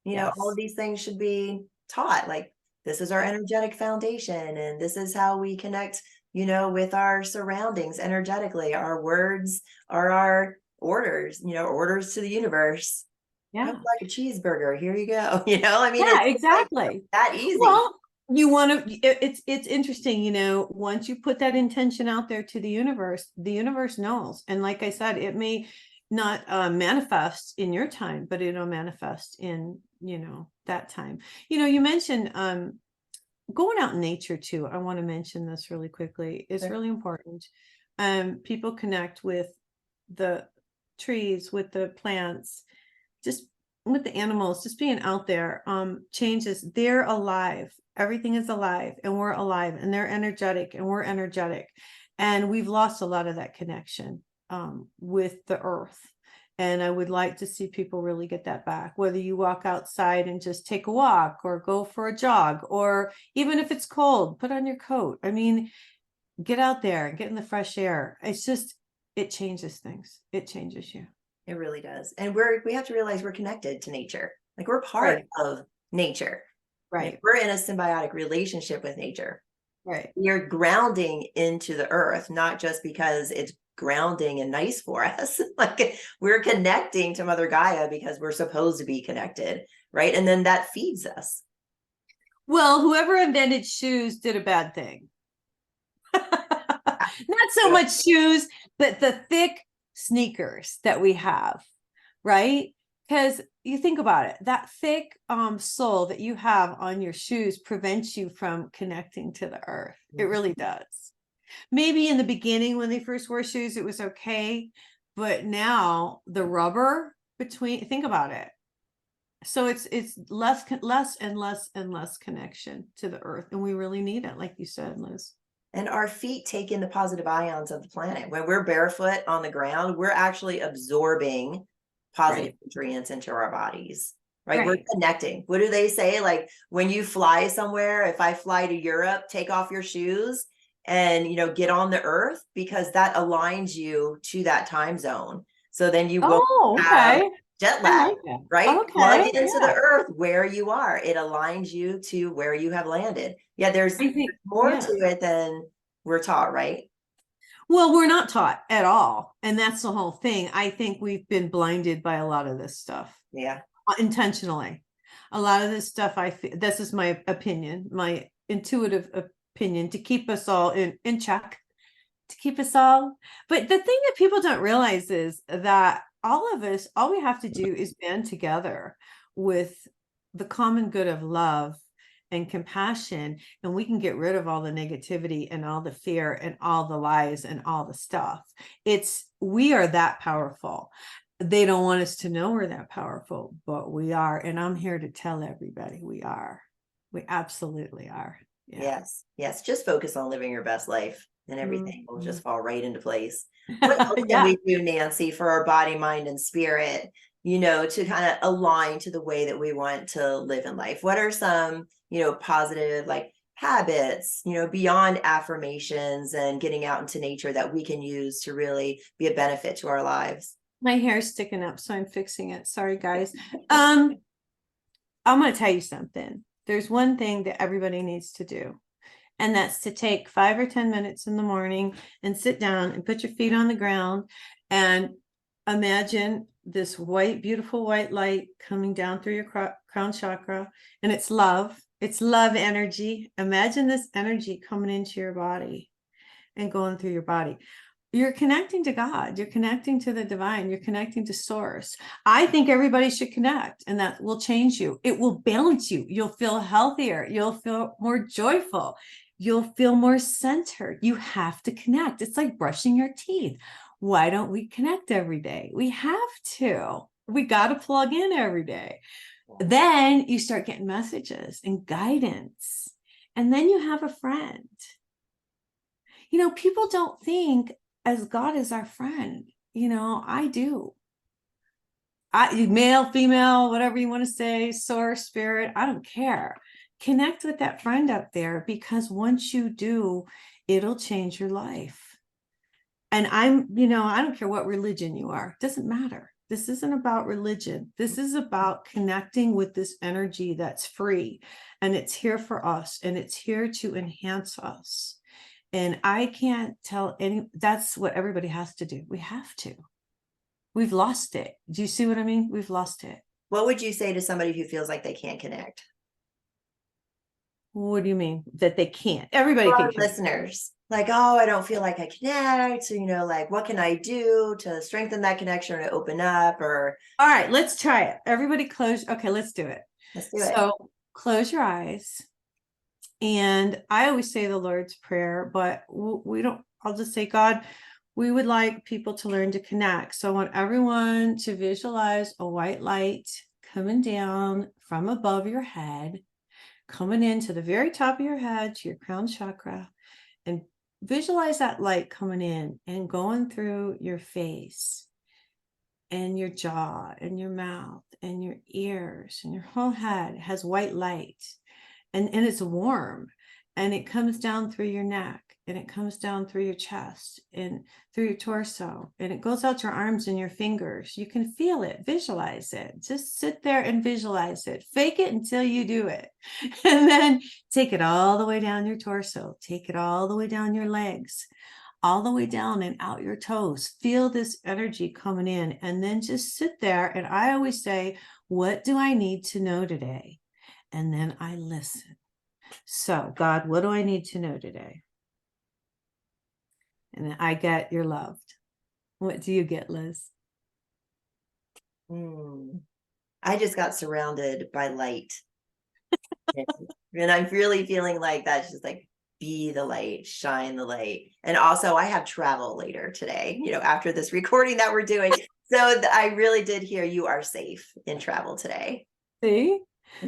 all of these things should be taught. Like, this is our energetic foundation, and this is how we connect, with our surroundings energetically. Our words are our orders, orders to the universe. Yeah. I would like a cheeseburger. Here you go. I mean, yeah, it's exactly. Like that easy. Well, you want to, it's interesting, once you put that intention out there to the universe knows. And like I said, it may not manifest in your time, but it'll manifest in, that time. You mentioned going out in nature too. I want to mention this really quickly. It's really important. People connect with the trees, with the plants, just with the animals, just being out there changes. They're alive. Everything is alive, and we're alive, and they're energetic, and we're energetic. And we've lost a lot of that connection with the earth. And I would like to see people really get that back, whether you walk outside and just take a walk, or go for a jog, or even if it's cold, put on your coat. I mean, get out there and get in the fresh air. It's just, it changes things. It changes you. It really does. And we have to realize we're connected to nature. Like, we're part of nature. Right. Like, we're in a symbiotic relationship with nature. Right. You're grounding into the earth, not just because it's grounding and nice for us. Like, we're connecting to Mother Gaia because we're supposed to be connected. Right. And then that feeds us. Well, whoever invented shoes did a bad thing. Not so much shoes, but the thick sneakers that we have, right? Because you think about it, that thick sole that you have on your shoes prevents you from connecting to the earth. It really does. Maybe in the beginning, when they first wore shoes, it was okay, but now the rubber between, think about it. So it's less and less connection to the earth, and we really need it, like you said, Liz. And our feet take in the positive ions of the planet. When we're barefoot on the ground, we're actually absorbing positive nutrients into our bodies, right? We're connecting. What do they say? Like, when you fly somewhere, if I fly to Europe, take off your shoes and, get on the earth, because that aligns you to that time zone. So then you won't have jet lag, right? Okay. Plug into the earth where you are. It aligns you to where you have landed. Yeah, there's more to it than we're taught, right? Well, we're not taught at all. And that's the whole thing. I think we've been blinded by a lot of this stuff. Yeah. Intentionally. A lot of this stuff, this is my opinion, my intuitive opinion, to keep us all in check, to keep us all. But the thing that people don't realize is that all of us, all we have to do is band together with the common good of love and compassion, and we can get rid of all the negativity and all the fear and all the lies and all the stuff. We are that powerful. they don't want us to know we're that powerful, but we are. And I'm here to tell everybody we are. We absolutely are. Yeah. Yes. Yes. Just focus on living your best life and everything will just fall right into place. What else can Yeah. we do, Nancy, for our body, mind, and spirit, to kind of align to the way that we want to live in life? What are some, positive like habits, beyond affirmations and getting out into nature that we can use to really be a benefit to our lives? My hair's sticking up, so I'm fixing it. Sorry, guys. I'm going to tell you something. There's one thing that everybody needs to do, and that's to take 5 or 10 minutes in the morning and sit down and put your feet on the ground and imagine this white, beautiful white light coming down through your crown chakra. And it's love. It's love energy. Imagine this energy coming into your body and going through your body. You're connecting to God. You're connecting to the divine. You're connecting to source. I think everybody should connect, and that will change you. It will balance you. You'll feel healthier. You'll feel more joyful. You'll feel more centered. You have to connect. It's like brushing your teeth. Why don't we connect every day? We have to. We got to plug in every day. Then you start getting messages and guidance. And then you have a friend. People don't think as God is our friend. I do. Male, female, whatever you want to say, source, spirit, I don't care. Connect with that friend up there, because once you do, it'll change your life. And I don't care what religion you are. It doesn't matter. This isn't about religion. This is about connecting with this energy that's free, and it's here for us, and it's here to enhance us. And I can't tell that's what everybody has to do. We have to. We've lost it. Do you see what I mean? We've lost it. What would you say to somebody who feels like they can't connect? What do you mean that they can't? Everybody can connect. Listeners, like, oh, I don't feel like I connect. So, like, what can I do to strengthen that connection or to open up? Or all right, let's try it. Everybody close. Okay, let's do it. Let's do it. So close your eyes. And I always say the Lord's Prayer, but we don't, I'll just say, God, we would like people to learn to connect. So I want everyone to visualize a white light coming down from above your head, coming into the very top of your head to your crown chakra, and visualize that light coming in and going through your face and your jaw and your mouth and your ears, and your whole head has white light. And it's warm, and it comes down through your neck, and it comes down through your chest and through your torso, and it goes out your arms and your fingers. You can feel it, visualize it. Just sit there and visualize it. Fake it until you do it. And then take it all the way down your torso. Take it all the way down your legs, all the way down and out your toes. Feel this energy coming in, and then just sit there. And I always say, what do I need to know today? And then I listen. So, God, what do I need to know today? And then I get, you're loved. What do you get, Liz? I just got surrounded by light. And I'm really feeling like that's just like, be the light, shine the light. And also I have travel later today, after this recording that we're doing. So I really did hear you are safe in travel today. See?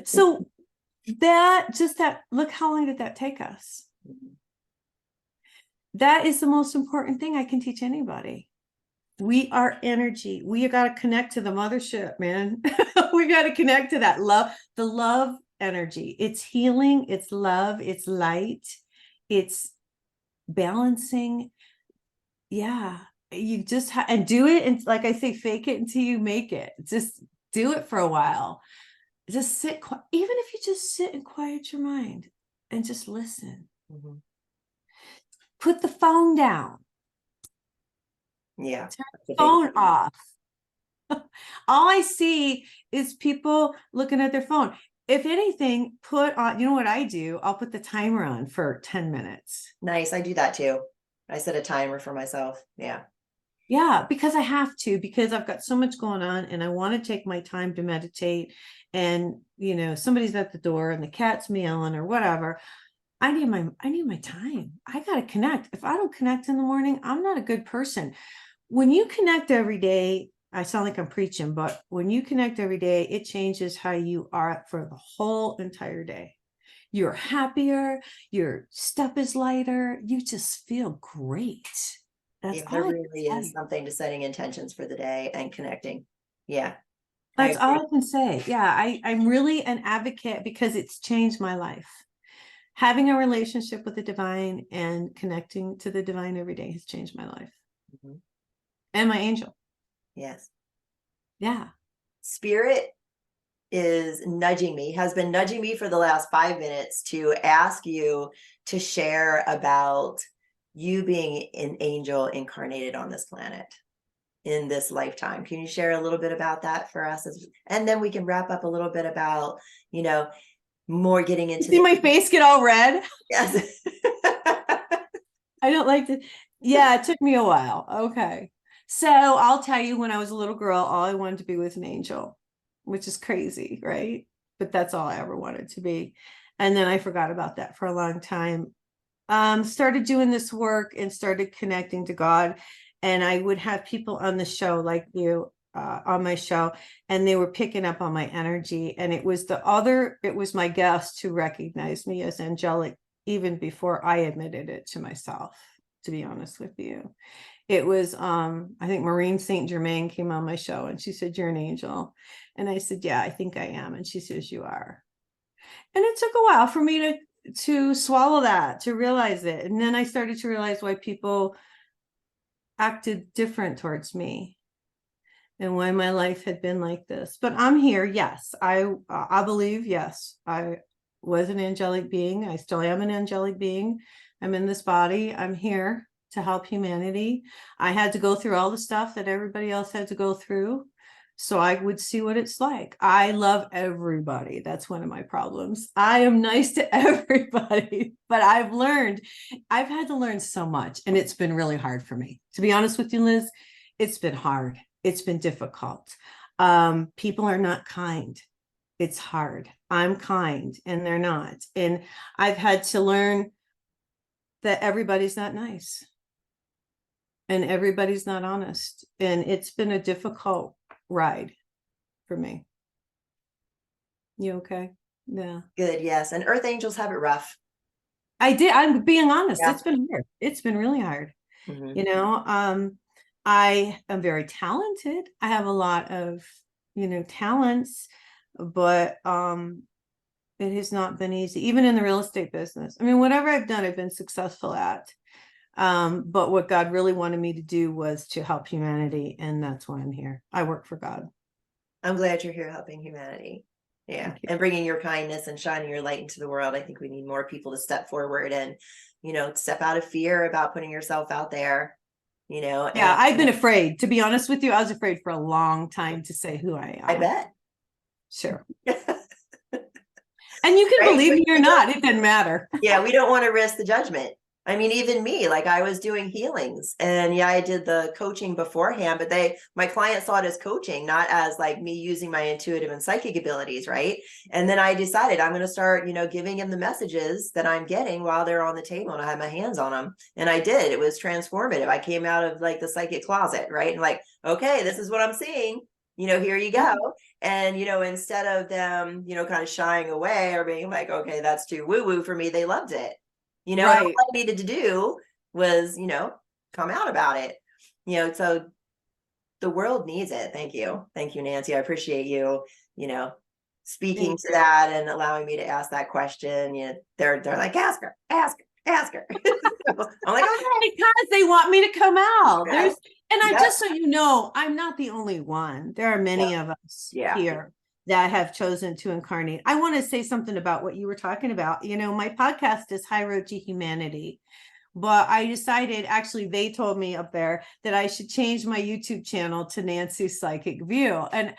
So look, how long did that take us? That is the most important thing I can teach anybody. We are energy. We got to connect to the mothership, man. We got to connect to that love, the love energy. It's healing. It's love. It's light. It's balancing. Yeah. You just and do it. And like I say, fake it until you make it. Just do it for a while. Just sit, even if you just sit and quiet your mind and just listen. Put the phone down. Yeah. Turn the phone off. All I see is people looking at their phone. If anything, put on, you know what I do? I'll put the timer on for 10 minutes. Nice. I do that too. I set a timer for myself. Yeah. Yeah, because I have to, because I've got so much going on and I want to take my time to meditate. And, somebody's at the door and the cat's meowing or whatever. I need my time. I got to connect. If I don't connect in the morning, I'm not a good person. When you connect every day, I sound like I'm preaching, but when you connect every day, it changes how you are for the whole entire day. You're happier, your step is lighter, you just feel great. That's Yeah, all there I really can is say. something to setting intentions for the day and connecting. Yeah, I That's agree. all I can say. Yeah, I'm really an advocate because it's changed my life. Having a relationship with the divine and connecting to the divine every day has changed my life. Mhm. And my angel. Yes. Yeah. Spirit has been nudging me for the last 5 minutes to ask you to share about you being an angel incarnated on this planet in this lifetime. Can you share a little bit about that for us? And then we can wrap up a little bit about, more getting You into see my face get all red? Yes. I don't like to. Yeah, it took me a while. Okay. So I'll tell you, when I was a little girl, all I wanted to be was an angel, which is crazy, right? But that's all I ever wanted to be. And then I forgot about that for a long time. Started doing this work and started connecting to God. And I would have people on the show like you on my show, and they were picking up on my energy. And it was my guest who recognized me as angelic even before I admitted it to myself, to be honest with you. It was I think Maureen St. Germain came on my show and she said, "You're an angel." And I said, "Yeah, I think I am." And she says, "You are." And it took a while for me to swallow that, to realize it. And then I started to realize why people acted different towards me and why my life had been like this. But I'm here. Yes, I believe, yes, I was an angelic being. I still am an angelic being. I'm in this body. I'm here to help humanity. I had to go through all the stuff that everybody else had to go through, so I would see what it's like. I love everybody. That's one of my problems. I am nice to everybody, but I've had to learn so much, and it's been really hard for me. To be honest with you, Liz, it's been hard. It's been difficult. People are not kind. It's hard. I'm kind and they're not. And I've had to learn that everybody's not nice and everybody's not honest. And it's been a difficult ride for me. You okay? Yeah. Good. Yes. And Earth angels have it rough. I'm being honest. Yeah. It's been hard. It's been really hard. Mhm. I am very talented. I have a lot of, talents, but it has not been easy, even in the real estate business. I mean, whatever I've done, I've been successful at. But what God really wanted me to do was to help humanity, and that's why I'm here. I work for God. I'm glad you're here helping humanity. Yeah. And bringing your kindness and shining your light into the world. I think we need more people to step forward and, step out of fear about putting yourself out there, Yeah, and I've been afraid. To be honest with you, I was afraid for a long time to say who I I am. bet. Sure. And you can Right? believe me or not, it didn't matter. Yeah, we don't want to risk the judgment. I mean, even me, like I was doing healings and yeah, I did the coaching beforehand, but my client saw it as coaching, not as like me using my intuitive and psychic abilities. Right. And then I decided I'm going to start, giving them the messages that I'm getting while they're on the table and I had my hands on them. And I did, it was transformative. I came out of like the psychic closet. Right. And like, okay, this is what I'm seeing, here you go. And, instead of them, kind of shying away or being like, okay, that's too woo woo for me, they loved it. And all Right. I needed to do was, come out about it. So the world needs it. Thank you. Thank you, Nancy. I appreciate you, speaking to that and allowing me to ask that question. They're like, ask her. I'm like, okay. Because they want me to come out. Yeah. Just so you know, I'm not the only one. There are many of us here that have chosen to incarnate. I want to say something about what you were talking about. My podcast is High Road to Humanity. But I decided, actually, they told me up there that I should change my YouTube channel to Nancy's Psychic View. And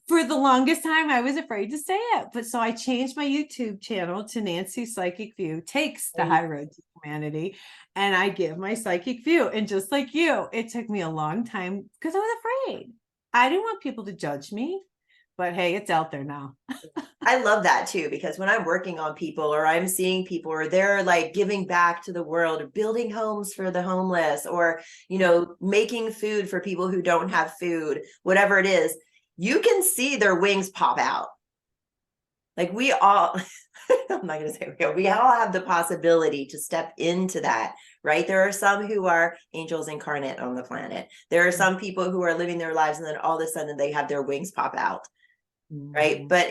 for the longest time, I was afraid to say it. But so I changed my YouTube channel to Nancy's Psychic View, takes the High Road to Humanity, and I give my psychic view. And just like you, it took me a long time because I was afraid. I didn't want people to judge me. But hey, it's out there now. I love that too, because when I'm working on people or I'm seeing people or they're like giving back to the world or building homes for the homeless or, making food for people who don't have food, whatever it is, you can see their wings pop out. Like we all, I'm not going to say we all have the possibility to step into that, right? There are some who are angels incarnate on the planet. There are some people who are living their lives and then all of a sudden they have their wings pop out, right? But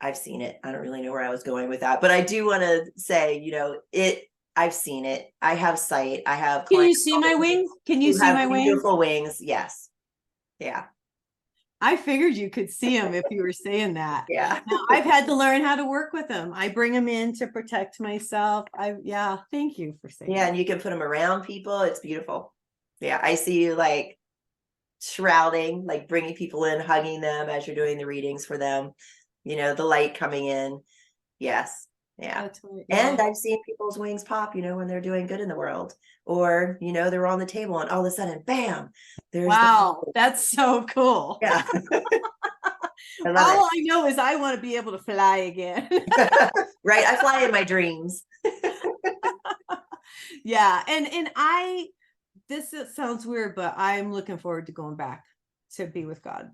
I've seen it. I don't really know where I was going with that, but I do want to say, I've seen it. I have sight. I have Can you see my wings? Can you see my wings? Beautiful wings. Yes. Yeah. I figured you could see them if you were saying that. Yeah. Now, I've had to learn how to work with them. I bring them in to protect myself. Thank you for saying that. And you can put them around people. It's beautiful. Yeah. I see you like shrouding, like bringing people in, hugging them as you're doing the readings for them, the light coming in. Yes. Yeah. That's right, yeah. And I've seen people's wings pop, when they're doing good in the world or, they're on the table and all of a sudden, bam, wow, that's so cool. Yeah. All I know is I want to be able to fly again. Right. I fly in my dreams. Yeah. And this sounds weird, but I'm looking forward to going back to be with God.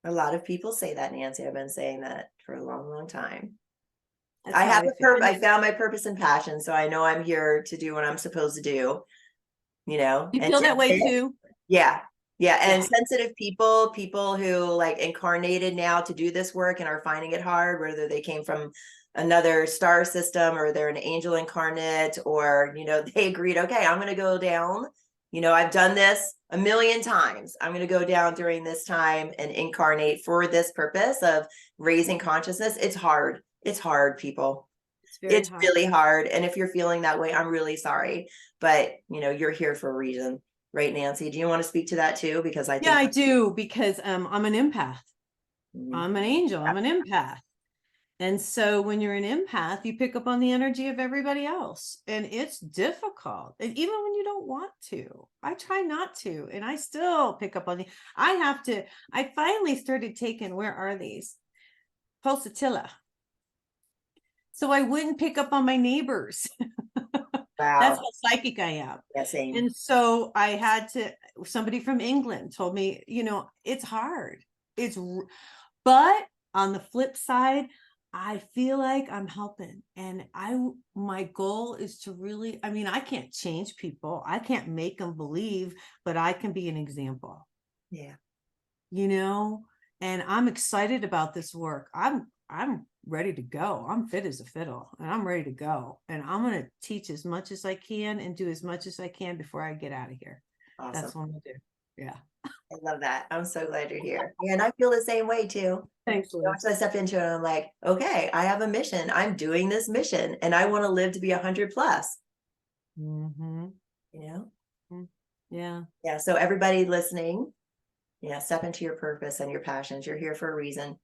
A lot of people say that, Nancy. I've been saying that for a long, long time. I found my purpose and passion. So I know I'm here to do what I'm supposed to do, You feel that way too? Yeah. Yeah. And sensitive people who like incarnated now to do this work and are finding it hard, whether they came from another star system or they're an angel incarnate or, they agreed, okay, I'm going to go down. I've done this a million times. I'm going to go down during this time and incarnate for this purpose of raising consciousness. It's hard. It's hard, people. It's really hard. And if you're feeling that way, I'm really sorry. But, you're here for a reason. Right, Nancy? Do you want to speak to that too? Because I do, because I'm an empath. I'm an angel. I'm an empath. And so when you're an empath, you pick up on the energy of everybody else. And it's difficult. And even when you don't want to, I try not to. And I still pick up on I finally started taking, where are these? Pulsatilla. So I wouldn't pick up on my neighbors. Wow. That's how psychic I am. Yeah, same. And so somebody from England told me, it's hard. But on the flip side, I feel like I'm helping. And my goal is to really, I can't change people. I can't make them believe, but I can be an example. Yeah. And I'm excited about this work. I'm ready to go. I'm fit as a fiddle and I'm ready to go. And I'm going to teach as much as I can and do as much as I can before I get out of here. Awesome. That's what I'm going to do. Yeah. I love that. I'm so glad you're here. Yeah, and I feel the same way too. Thanks, Liz. Once I step into it, I'm like, okay, I have a mission. I'm doing this mission and I want to live to be 100 plus. Mm-hmm. Yeah. Yeah. So everybody listening, step into your purpose and your passions. You're here for a reason.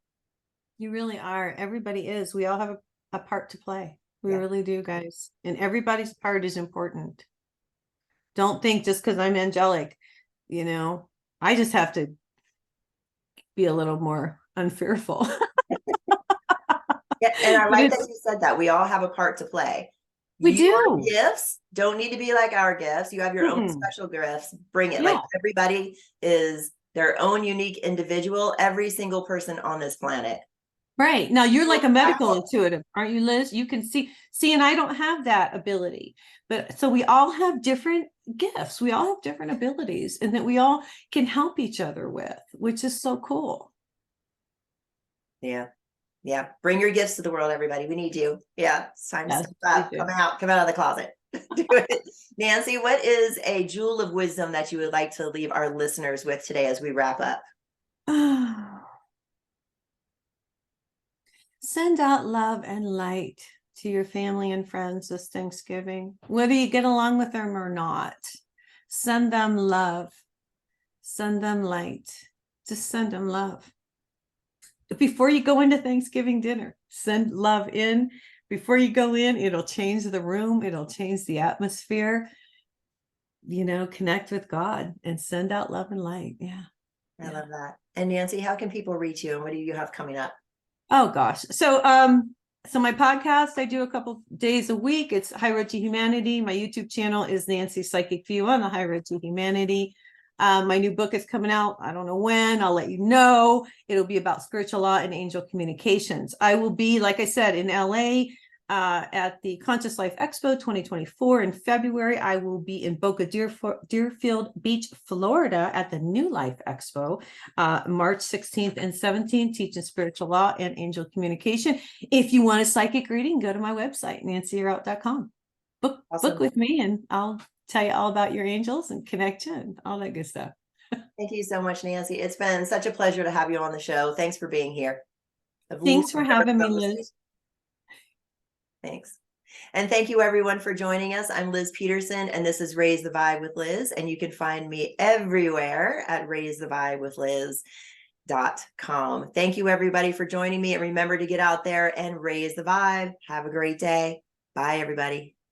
You really are. Everybody is. We all have a part to play. We really do, guys. And everybody's part is important. Don't think just because I'm angelic, I just have to be a little more unfearful. Yeah, and I like that you said that. We all have a part to play. Your gifts don't need to be like our gifts. You have your own special gifts. Bring it. Yeah. Like everybody is their own unique individual. Every single person on this planet. Right. Now you're like a medical intuitive, aren't you, Liz? You can see, and I don't have that ability, but so we all have different gifts. We all have different abilities and that we all can help each other with, which is so cool. Yeah. Yeah. Bring your gifts to the world, everybody. We need you. Yeah. It's time to step up. Come out of the closet. Do it. Nancy, what is a jewel of wisdom that you would like to leave our listeners with today as we wrap up? Send out love and light to your family and friends this Thanksgiving, whether you get along with them or not. Send them love. Send them light. Just send them love. Before you go into Thanksgiving dinner, send love in. Before you go in, it'll change the room. It'll change the atmosphere. Connect with God and send out love and light. Yeah. I love that. And Nancy, how can people reach you and what do you have coming up? Oh gosh. So my podcast, I do a couple days a week. It's High Road to Humanity. My YouTube channel is Nancy Psychic View on the High Road to Humanity. My new book is coming out. I don't know when. I'll let you know. It'll be about spiritual law and angel communications. I will be, like I said, in LA at the Conscious Life Expo 2024 in February. I will be in Boca Deerfield Beach, Florida at the New Life Expo, March 16th and 17th, teaching spiritual law and angel communication. If you want a psychic reading, go to my website, nancyyearout.com. Book with me and I'll tell you all about your angels and connect you and all that good stuff. Thank you so much, Nancy. It's been such a pleasure to have you on the show. Thanks for being here. Thanks for having me, Liz. Thanks. And thank you everyone for joining us. I'm Liz Peterson and this is Raise the Vibe with Liz. And you can find me everywhere at raisethevibewithliz.com. Thank you everybody for joining me. And remember to get out there and raise the vibe. Have a great day. Bye everybody.